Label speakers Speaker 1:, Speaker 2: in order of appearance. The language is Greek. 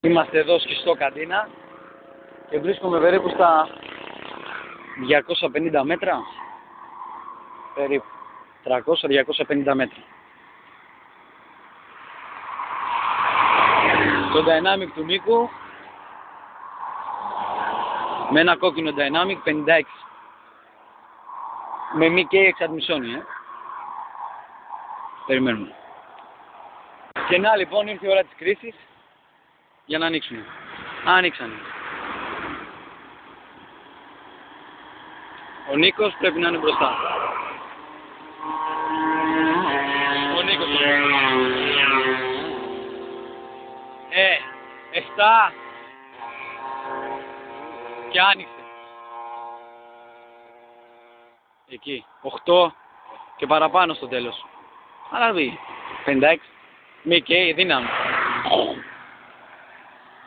Speaker 1: Είμαστε εδώ σκιστό καντίνα και βρίσκομαι περίπου στα 250 μέτρα, περίπου 300-250 μέτρα. Το Dynamic του Νίκου με ένα κόκκινο Dynamic 56 με μη και εξατμισώνει, Περιμένουμε. Και να λοιπόν ήρθε η ώρα της κρίσης για να ανοίξουμε. Ανοίξανε. Ο Νίκος πρέπει να είναι μπροστά. Ο Νίκος. 7 και άνοιξε. Εκεί. 8 και παραπάνω στο τέλος. Αλλά δει. 56. Μη και δύναμη.